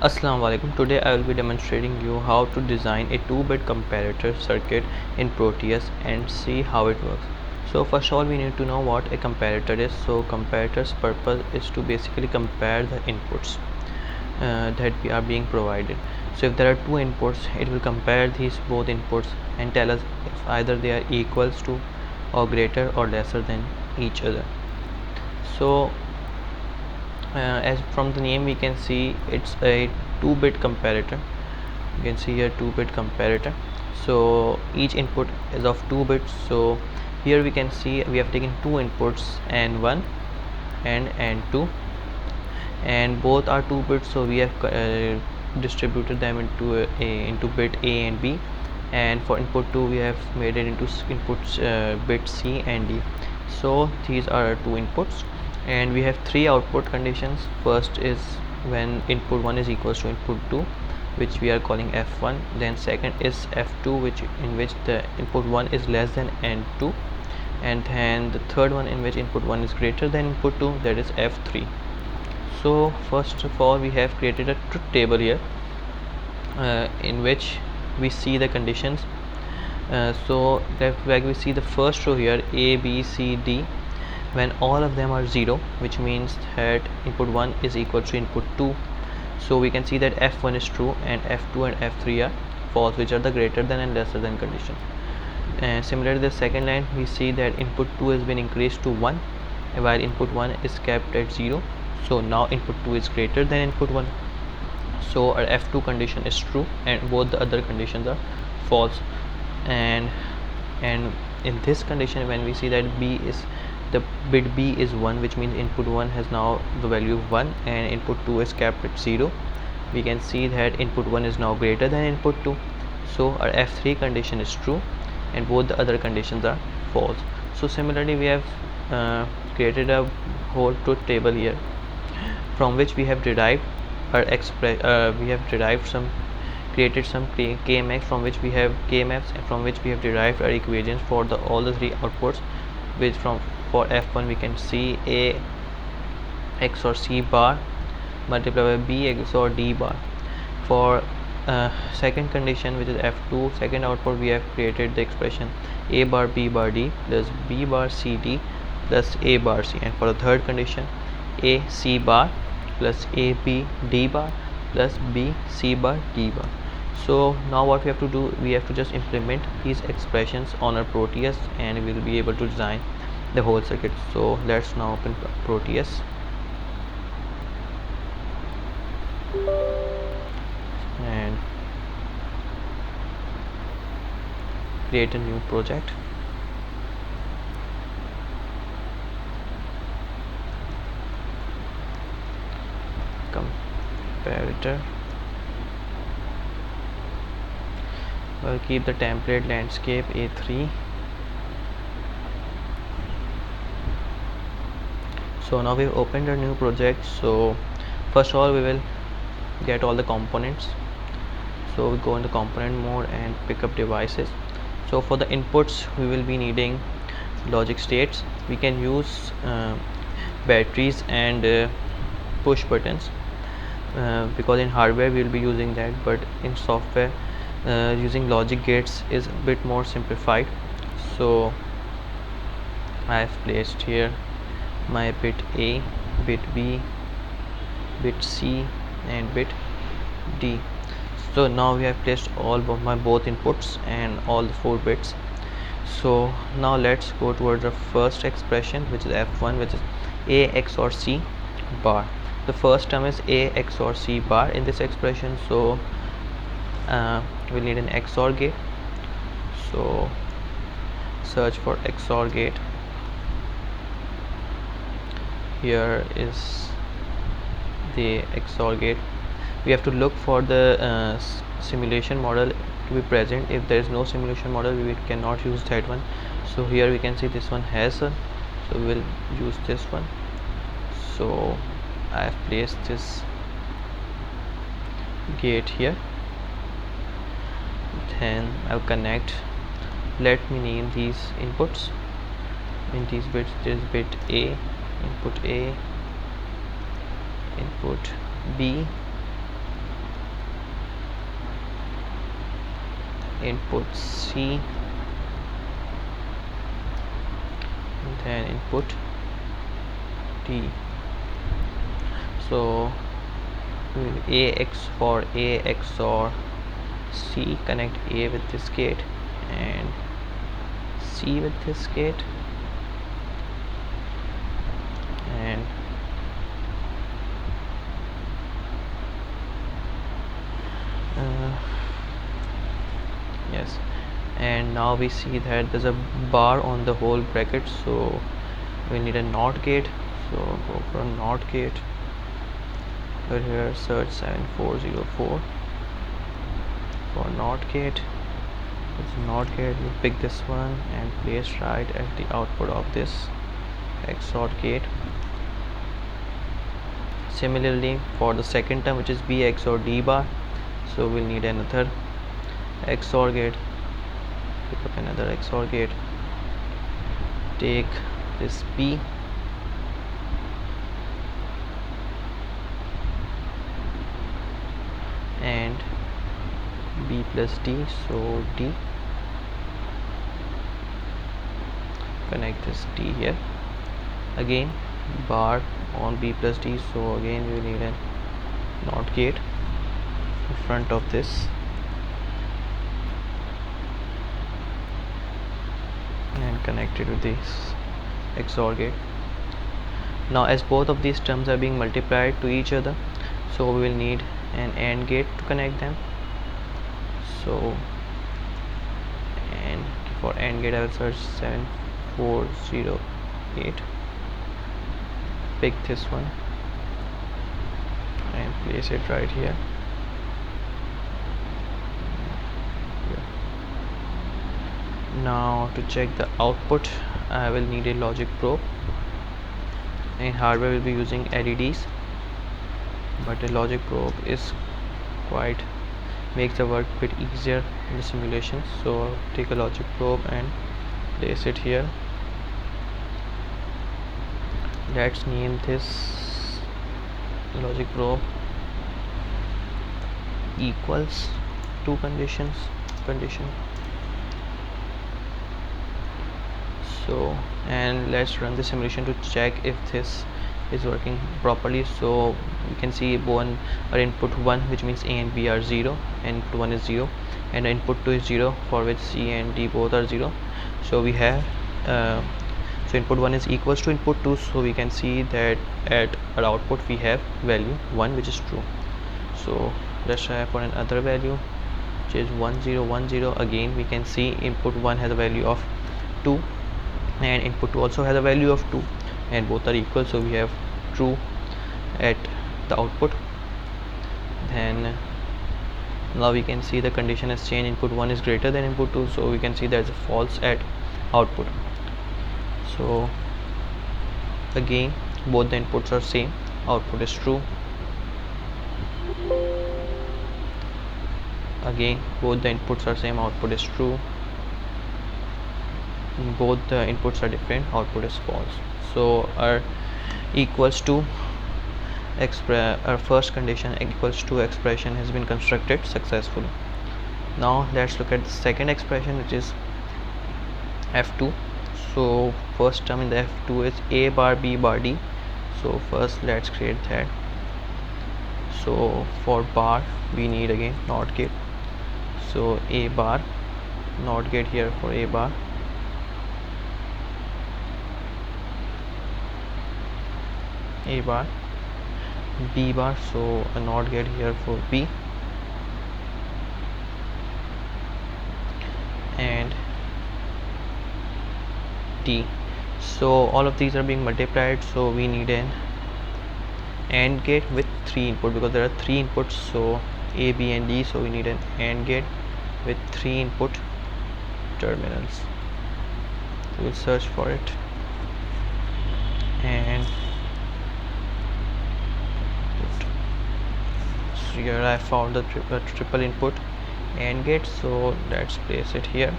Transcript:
Assalamu alaikum. Today I will be demonstrating you how to design a 2-bit comparator circuit in Proteus and see how it works. So first of all we need to know what a comparator is. So comparator's purpose is to basically compare the inputs that we are being provided. So if there are two inputs, it will compare these both inputs and tell us if either they are equals to or greater or lesser than each other. So as from the name we can see it's a 2-bit comparator. You can see here 2-bit comparator. So each input is of 2 bits. So here we can see we have taken two inputs, N1 and N2, and both are 2 bits. So we have distributed them into bit A and B, and for input 2 we have made it into inputs bit C and D. So these are our two inputs, and we have three output conditions. First is when input 1 is equals to input 2, which we are calling F1. Then second is F2, in which the input 1 is less than N2, and then the third one in which input 1 is greater than input 2, that is F3. So first of all we have created a truth table here in which we see the conditions. So like we see the first row here, A, B, C, D, when all of them are 0, which means that input 1 is equal to input 2. So we can see that F1 is true and F2 and F3 are false, which are the greater than and lesser than condition. And similarly the second line, we see that input 2 has been increased to 1 while input 1 is kept at 0. So now input 2 is greater than input 1. So our F2 condition is true and both the other conditions are false. And in this condition, when we see that the bit B is 1, which means input 1 has now the value of 1 and input 2 is kept at 0, we can see that input 1 is now greater than input 2. So our F3 condition is true and both the other conditions are false. So similarly we have created a whole truth table here from which we have derived our created some KMX from which we have KMFs, and from which we have derived our equations for all the three outputs, which for F1 we can see A XOR C bar multiplied by B XOR D bar. For second condition, which is F2 second output, we have created the expression A bar B bar D plus B bar C D plus A bar C, and for the third condition A C bar plus A B D bar plus B C bar D bar. So now what we have to do, we have to just implement these expressions on our Proteus and we will be able to design the whole circuit. So let's now open Proteus and create a new project. Comparator. We'll keep the template landscape A3. So now we've opened a new project. So first of all we will get all the components. So we go into component mode and pick up devices. So for the inputs we will be needing logic states. We can use batteries and push buttons because in hardware we will be using that, but in software using logic gates is a bit more simplified. So I have placed here my bit A, bit B, bit C and bit D. So now we have placed all of my both inputs and all the 4 bits. So now let's go towards the first expression, which is F1, which is A XOR C bar. The first term is A XOR C bar in this expression. So we'll need an XOR gate. So search for XOR gate. Here is the XOR gate. We have to look for the simulation model to be present. If there is no simulation model, we cannot use that one. So here we can see this one has one, so we will use this one. So I have placed this gate here, then I'll connect. Let me name these inputs. In these bits there is bit A, input A, input B, input C, then input D. So for A XOR C, connect A with this gate and C with this gate, and yes, and now we see that there's a bar on the whole bracket, so we need a NOT gate. So go for a NOT gate. Over here search 7404 for NOT gate. It's NOT gate, we pick this one and place right at the output of this XOR gate. Similarly for the second term, which is B XOR D bar, so we'll need another XOR gate. Pick up another XOR gate, take this B and B plus D, so D, connect this D here, again bar on B plus D, so again we need a NOT gate in front of this and connect it with this XOR gate. Now as both of these terms are being multiplied to each other, so we will need an AND gate to connect them. So, and for AND gate I will search 7408, pick this one and place it right here. Now to check the output, I will need a logic probe. In hardware we'll be using LEDs, but a logic probe is quite makes the work a bit easier in the simulation. So take a logic probe and place it here. Let's name this logic probe equals to condition. So, and let's run the simulation to check if this is working properly. So you can see one or input 1, which means A and B are 0, and input 1 is 0, and input 2 is 0, for which C and D both are 0. So we have so input 1 is equals to input 2, so we can see that at our output we have value 1, which is true. So let's try for another value, which is 1010. Again we can see input 1 has a value of 2 and input 2 also has a value of 2, and both are equal, so we have true at the output. Then now we can see the condition has changed, input 1 is greater than input 2, so we can see there's a false at output. So again both the inputs are same, output is true. Again both the inputs are same, output is true. Both the inputs are different, output is false. So our equals to our first condition equals to expression has been constructed successfully. Now let's look at the second expression, which is F2. So first term in the F2 is A bar B bar D. So first let's create that. So for bar we need again NOT gate, so A bar, NOT gate here for A bar, A bar, B bar, so a NOT gate here for B, and D. So all of these are being multiplied, so we need an AND gate with 3 input, because there are 3 inputs, so A, B and D, so we need an AND gate with 3 input terminals. So we'll search for it, and here I found the triple input AND gate, so let's place it here.